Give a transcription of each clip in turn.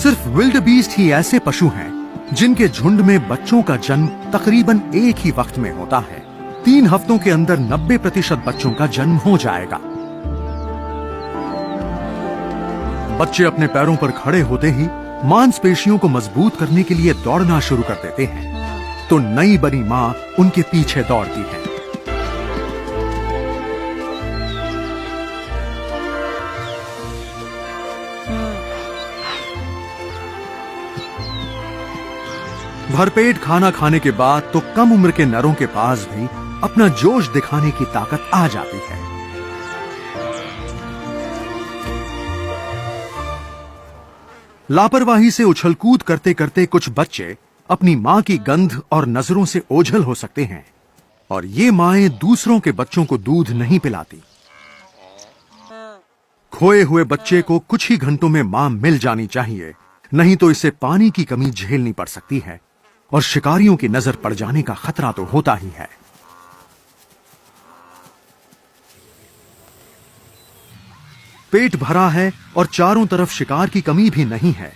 सिर्फ wild beast ही ऐसे पशु हैं जिनके झुंड में बच्चों का जन्म तकरीबन एक ही वक्त में होता है। 3 हफ्तों के अंदर 90% बच्चों का जन्म हो जाएगा। बच्चे अपने पैरों पर खड़े होते ही मांसपेशियों को मजबूत करने के लिए दौड़ना शुरू कर देते हैं, तो नई बनी मां उनके पीछे दौड़ती है। भरपेट खाना खाने के बाद तो कम उम्र के नरों के पास भी अपना जोश दिखाने की ताकत आ जाती है। लापरवाही से उछलकूद करते करते कुछ बच्चे अपनी मां की गंध और नजरों से ओझल हो सकते हैं, और ये माएं दूसरों के बच्चों को दूध नहीं पिलाती। खोए हुए बच्चे को कुछ ही घंटों में मां मिल जानी चाहिए, नहीं तो इसे पानी की कमी झेलनी पड़ सकती है और शिकारियों की नजर पड़ जाने का खतरा तो होता ही है। पेट भरा है और चारों तरफ शिकार की कमी भी नहीं है,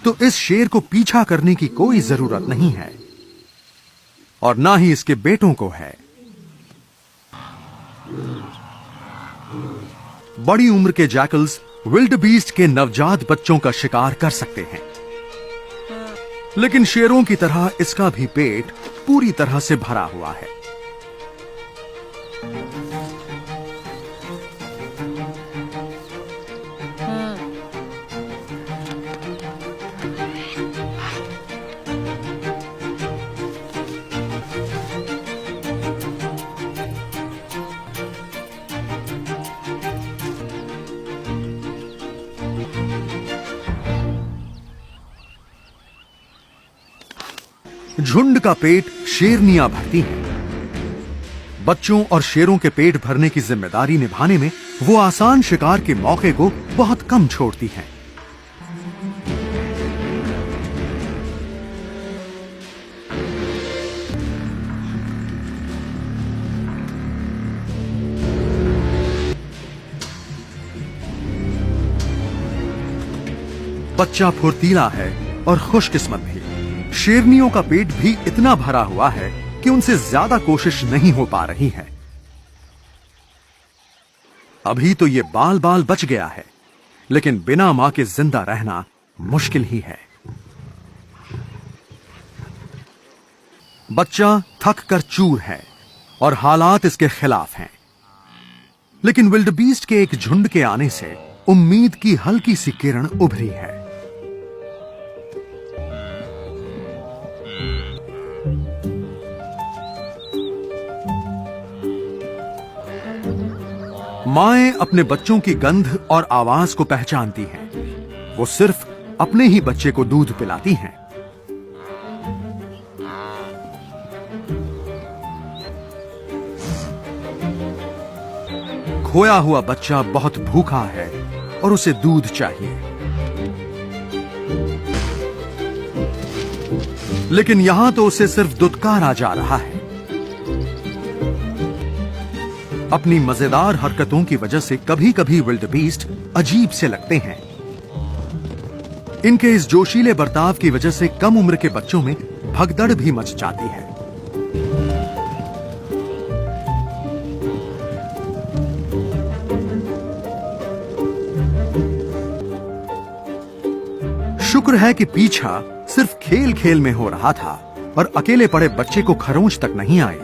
तो इस शेर को पीछा करने की कोई जरूरत नहीं है, और ना ही इसके बेटों को है। बड़ी उम्र के जैकल्स विल्ड बीस्ट के नवजात बच्चों का शिकार कर सकते हैं, लेकिन शेरों की तरह इसका भी पेट पूरी तरह से भरा हुआ है। झुंड का पेट शेरनियां भरती हैं। बच्चों और शेरों के पेट भरने की जिम्मेदारी निभाने में वो आसान शिकार के मौके को बहुत कम छोड़ती हैं। बच्चा फुर्तीला है और खुशकिस्मत भी। शेरनियों का पेट भी इतना भरा हुआ है कि उनसे ज्यादा कोशिश नहीं हो पा रही है। अभी तो ये बाल बाल बच गया है, लेकिन बिना मां के जिंदा रहना मुश्किल ही है। बच्चा थक कर चूर है और हालात इसके खिलाफ हैं, लेकिन विल्डबीस्ट के एक झुंड के आने से उम्मीद की हल्की सी किरण उभरी है। माएं अपने बच्चों की गंध और आवाज को पहचानती हैं। वो सिर्फ अपने ही बच्चे को दूध पिलाती हैं। खोया हुआ बच्चा बहुत भूखा है और उसे दूध चाहिए, लेकिन यहां तो उसे सिर्फ दुत्कारा जा रहा है। अपनी मजेदार हरकतों की वजह से कभी कभी विल्डबीस्ट अजीब से लगते हैं। इनके इस जोशीले बर्ताव की वजह से कम उम्र के बच्चों में भगदड़ भी मच जाती है। शुक्र है कि पीछा सिर्फ खेल खेल में हो रहा था और अकेले पड़े बच्चे को खरोंच तक नहीं आए।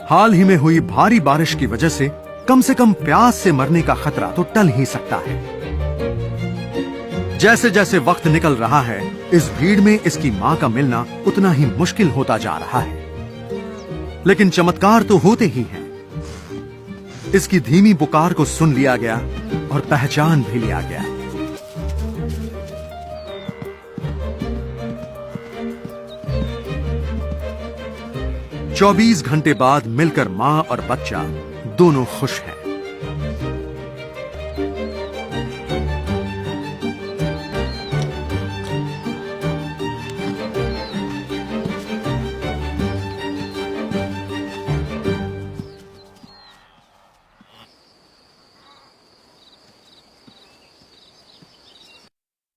हाल ही में हुई भारी बारिश की वजह से कम प्यास से मरने का खतरा तो टल ही सकता है। जैसे जैसे वक्त निकल रहा है, इस भीड़ में इसकी मां का मिलना उतना ही मुश्किल होता जा रहा है। लेकिन चमत्कार तो होते ही हैं। इसकी धीमी पुकार को सुन लिया गया और पहचान भी लिया गया। चौबीस घंटे बाद मिलकर मां और बच्चा दोनों खुश हैं।